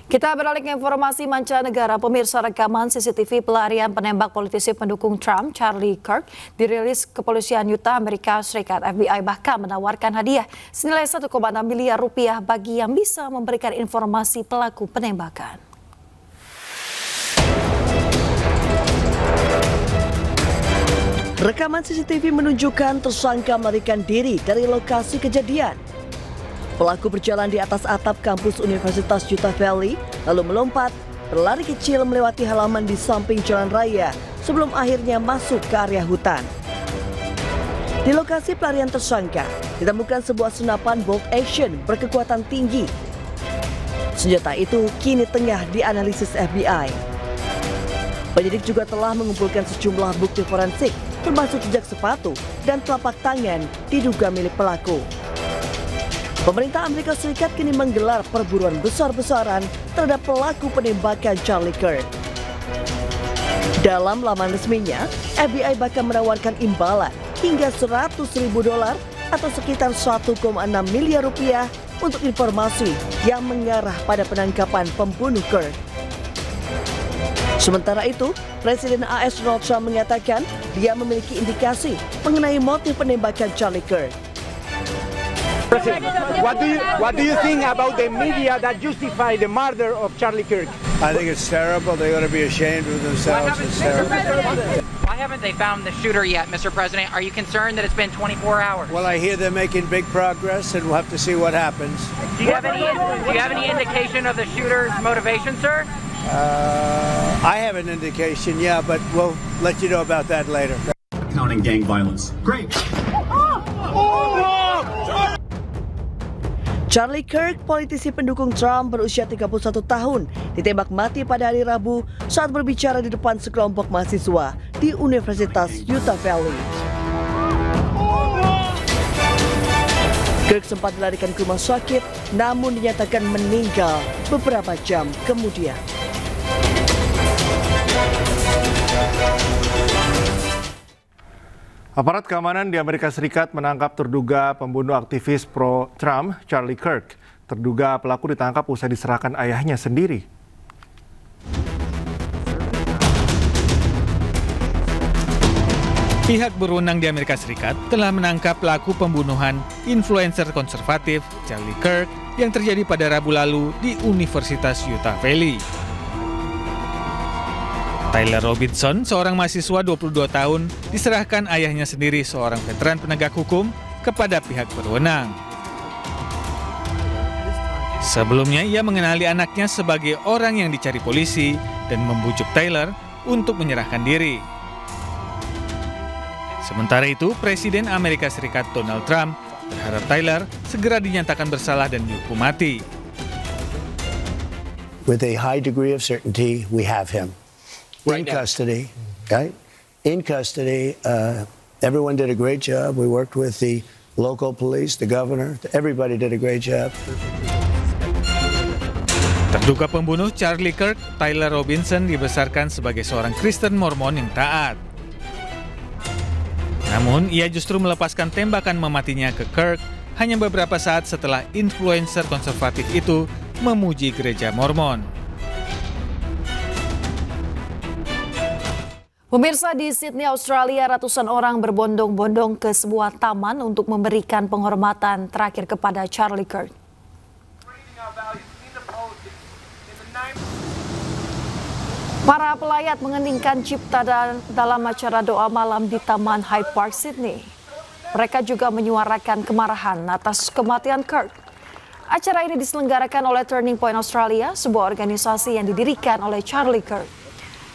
Kita beralih ke informasi mancanegara. Pemirsa, rekaman CCTV pelarian penembak politisi pendukung Trump, Charlie Kirk, dirilis kepolisian Utah, Amerika Serikat. FBI bahkan menawarkan hadiah senilai 1,6 miliar rupiah bagi yang bisa memberikan informasi pelaku penembakan. Rekaman CCTV menunjukkan tersangka melarikan diri dari lokasi kejadian. Pelaku berjalan di atas atap kampus Universitas Utah Valley, lalu melompat, berlari kecil melewati halaman di samping jalan raya sebelum akhirnya masuk ke area hutan. Di lokasi pelarian tersangka, ditemukan sebuah senapan bolt action berkekuatan tinggi. Senjata itu kini tengah dianalisis FBI. Penyidik juga telah mengumpulkan sejumlah bukti forensik, termasuk jejak sepatu dan telapak tangan diduga milik pelaku. Pemerintah Amerika Serikat kini menggelar perburuan besar-besaran terhadap pelaku penembakan Charlie Kirk. Dalam laman resminya, FBI bahkan menawarkan imbalan hingga $100.000 atau sekitar 1,6 miliar rupiah untuk informasi yang mengarah pada penangkapan pembunuh Kirk. Sementara itu, Presiden AS Donald Trump mengatakan dia memiliki indikasi mengenai motif penembakan Charlie Kirk. President, what do you think about the media that justify the murder of Charlie Kirk? I think it's terrible. They ought to be ashamed of themselves. It's terrible. Why haven't they found the shooter yet, Mr. President? Are you concerned that it's been 24 hours? Well, I hear they're making big progress, and we'll have to see what happens. Do you have any indication of the shooter's motivation, sir? I have an indication, yeah, but we'll let you know about that later. Counting gang violence. Great. Charlie Kirk, politisi pendukung Trump berusia 31 tahun, ditembak mati pada hari Rabu saat berbicara di depan sekelompok mahasiswa di Universitas Utah Valley. Kirk sempat dilarikan ke rumah sakit, namun dinyatakan meninggal beberapa jam kemudian. Aparat keamanan di Amerika Serikat menangkap terduga pembunuh aktivis pro-Trump, Charlie Kirk. Terduga pelaku ditangkap usai diserahkan ayahnya sendiri. Pihak berwenang di Amerika Serikat telah menangkap pelaku pembunuhan influencer konservatif Charlie Kirk yang terjadi pada Rabu lalu di Universitas Utah Valley. Tyler Robinson, seorang mahasiswa 22 tahun, diserahkan ayahnya sendiri, seorang veteran penegak hukum, kepada pihak berwenang. Sebelumnya, ia mengenali anaknya sebagai orang yang dicari polisi dan membujuk Tyler untuk menyerahkan diri. Sementara itu, Presiden Amerika Serikat Donald Trump berharap Tyler segera dinyatakan bersalah dan dihukum mati. With a high degree of certainty, we have him. In custody, right? In custody, everyone did a great job. We worked with the local police, the governor, everybody did a great job. Terduga pembunuh Charlie Kirk, Tyler Robinson, dibesarkan sebagai seorang Kristen Mormon yang taat. Namun, ia justru melepaskan tembakan mematinya ke Kirk hanya beberapa saat setelah influencer konservatif itu memuji gereja Mormon. Pemirsa, di Sydney, Australia, ratusan orang berbondong-bondong ke sebuah taman untuk memberikan penghormatan terakhir kepada Charlie Kirk. Para pelayat mengeningkan cipta dalam acara doa malam di Taman Hyde Park, Sydney. Mereka juga menyuarakan kemarahan atas kematian Kirk. Acara ini diselenggarakan oleh Turning Point Australia, sebuah organisasi yang didirikan oleh Charlie Kirk.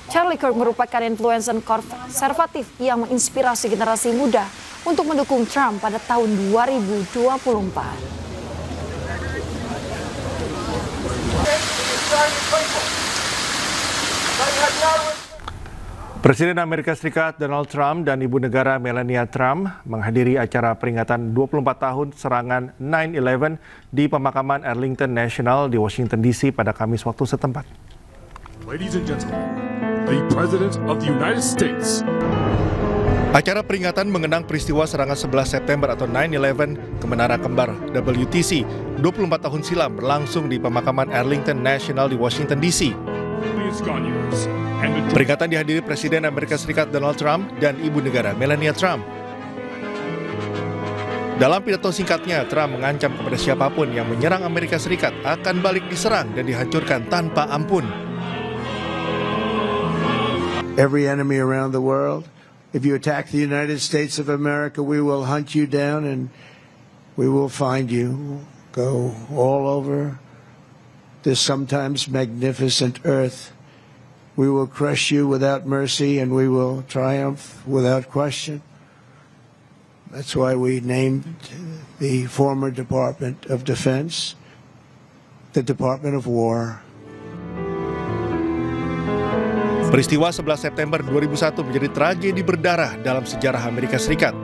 Charlie Kirk merupakan influencer konservatif yang menginspirasi generasi muda untuk mendukung Trump pada tahun 2024. Presiden Amerika Serikat Donald Trump dan Ibu Negara Melania Trump menghadiri acara peringatan 24 tahun serangan 9/11 di pemakaman Arlington National di Washington DC pada Kamis waktu setempat. Ladies and gentlemen, the President of the United States. Acara peringatan mengenang peristiwa serangan 11 September atau 9/11 ke Menara Kembar WTC 24 tahun silam berlangsung di pemakaman Arlington National di Washington DC. Peringatan dihadiri Presiden Amerika Serikat Donald Trump dan Ibu Negara Melania Trump. Dalam pidato singkatnya, Trump mengancam kepada siapapun yang menyerang Amerika Serikat akan balik diserang dan dihancurkan tanpa ampun. Every enemy around the world, if you attack the United States of America, we will hunt you down and we will find you. Go all over this sometimes magnificent earth. We will crush you without mercy and we will triumph without question. That's why we named the former Department of Defense the Department of War. Peristiwa 11 September 2001 menjadi tragedi berdarah dalam sejarah Amerika Serikat.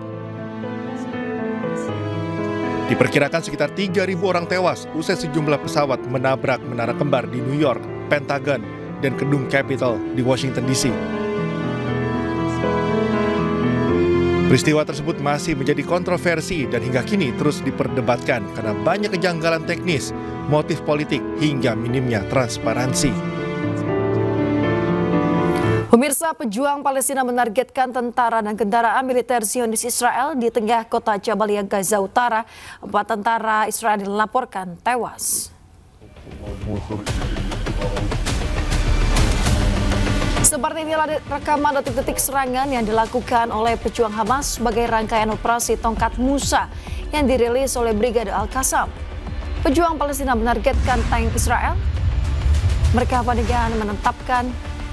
Diperkirakan sekitar 3.000 orang tewas usai sejumlah pesawat menabrak menara kembar di New York, Pentagon, dan gedung Capitol di Washington DC. Peristiwa tersebut masih menjadi kontroversi dan hingga kini terus diperdebatkan karena banyak kejanggalan teknis, motif politik, hingga minimnya transparansi. Pemirsa, pejuang Palestina menargetkan tentara dan kendaraan militer Zionis Israel di tengah kota Jabalia, Gaza Utara. 4 tentara Israel dilaporkan tewas. Seperti inilah rekaman detik-detik serangan yang dilakukan oleh pejuang Hamas sebagai rangkaian operasi Tongkat Musa yang dirilis oleh Brigade Al-Qassam. Pejuang Palestina menargetkan tank Israel. Mereka dengan menetapkan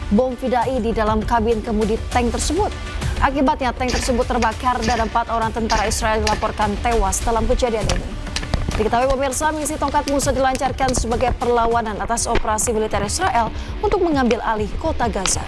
bom fidai di dalam kabin kemudi tank tersebut. Akibatnya tank tersebut terbakar dan 4 orang tentara Israel dilaporkan tewas dalam kejadian ini. Diketahui pemirsa, misi Tongkat Musa dilancarkan sebagai perlawanan atas operasi militer Israel untuk mengambil alih kota Gaza.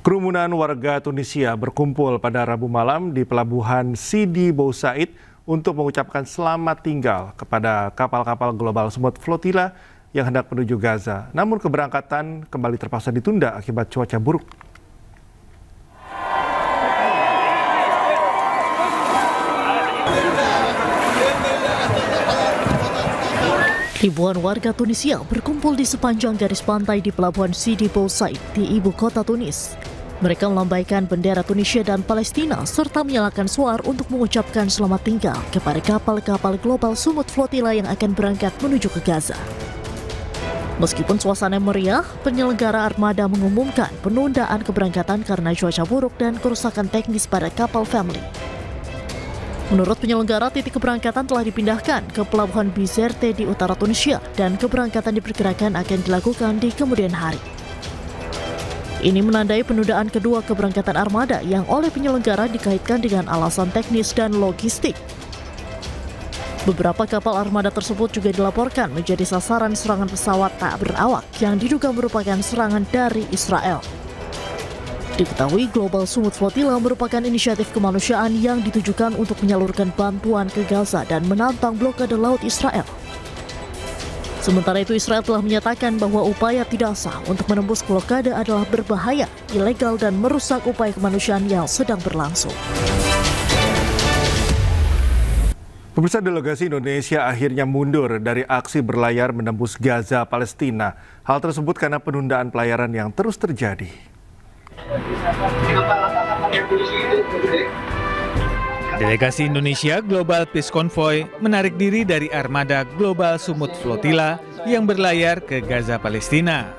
Kerumunan warga Tunisia berkumpul pada Rabu malam di pelabuhan Sidi Bou Said untuk mengucapkan selamat tinggal kepada kapal-kapal global Sumut Flotilla yang hendak menuju Gaza. Namun keberangkatan kembali terpaksa ditunda akibat cuaca buruk. Ribuan warga Tunisia berkumpul di sepanjang garis pantai di pelabuhan Sidi Bou Said di ibu kota Tunis. Mereka melambaikan bendera Tunisia dan Palestina serta menyalakan suar untuk mengucapkan selamat tinggal kepada kapal-kapal global Sumut Flotilla yang akan berangkat menuju ke Gaza. Meskipun suasana meriah, penyelenggara armada mengumumkan penundaan keberangkatan karena cuaca buruk dan kerusakan teknis pada kapal Family. Menurut penyelenggara, titik keberangkatan telah dipindahkan ke pelabuhan Bizerte di utara Tunisia dan keberangkatan diperkirakan akan dilakukan di kemudian hari. Ini menandai penundaan kedua keberangkatan armada yang oleh penyelenggara dikaitkan dengan alasan teknis dan logistik. Beberapa kapal armada tersebut juga dilaporkan menjadi sasaran serangan pesawat tak berawak yang diduga merupakan serangan dari Israel. Diketahui Global Sumut Flotilla merupakan inisiatif kemanusiaan yang ditujukan untuk menyalurkan bantuan ke Gaza dan menantang blokade laut Israel. Sementara itu, Israel telah menyatakan bahwa upaya tidak sah untuk menembus blokade adalah berbahaya, ilegal, dan merusak upaya kemanusiaan yang sedang berlangsung. Pemirsa, delegasi Indonesia akhirnya mundur dari aksi berlayar menembus Gaza, Palestina. Hal tersebut karena penundaan pelayaran yang terus terjadi. Delegasi Indonesia Global Peace Convoy menarik diri dari armada Global Sumut Flotilla yang berlayar ke Gaza, Palestina.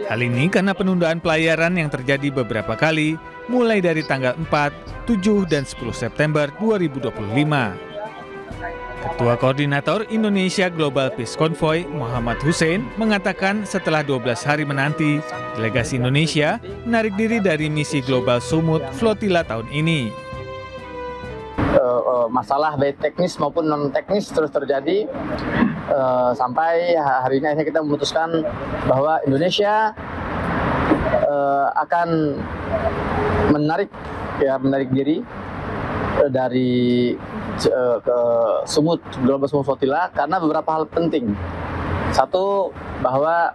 Hal ini karena penundaan pelayaran yang terjadi beberapa kali, mulai dari tanggal 4, 7, dan 10 September 2025. Ketua Koordinator Indonesia Global Peace Convoy, Muhammad Hussein, mengatakan setelah 12 hari menanti, delegasi Indonesia menarik diri dari misi Global Sumut Flotilla tahun ini. Masalah baik teknis maupun non-teknis terus terjadi sampai hari ini akhirnya kita memutuskan bahwa Indonesia akan menarik diri dari ke Sumut, Global Sumut Flotilla karena beberapa hal penting. Satu, bahwa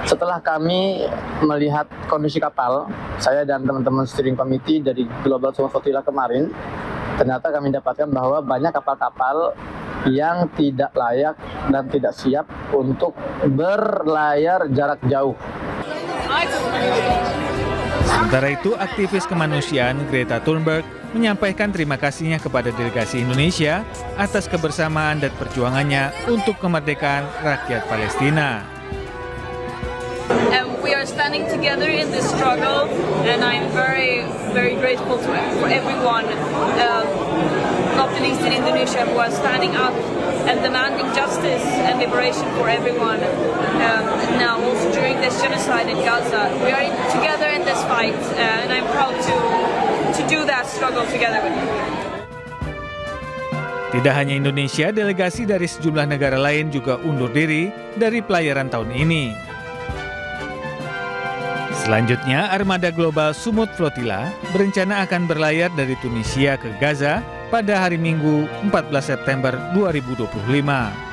setelah kami melihat kondisi kapal, saya dan teman-teman steering committee dari Global Sumut Flotilla kemarin, ternyata kami dapatkan bahwa banyak kapal-kapal yang tidak layak dan tidak siap untuk berlayar jarak jauh. Sementara itu, aktivis kemanusiaan Greta Thunberg menyampaikan terima kasihnya kepada delegasi Indonesia atas kebersamaan dan perjuangannya untuk kemerdekaan rakyat Palestina. And we are standing together in this struggle, and I'm very grateful for everyone, not the least in Indonesia, who are standing up and demanding justice and liberation for everyone. Now, also during this genocide in Gaza, we are together in this fight, and I'm proud to do that struggle together with you. Tidak hanya Indonesia, delegasi dari sejumlah negara lain juga undur diri dari pelayaran tahun ini. Selanjutnya, armada global Sumut Flotilla berencana akan berlayar dari Tunisia ke Gaza pada hari Minggu 14 September 2025.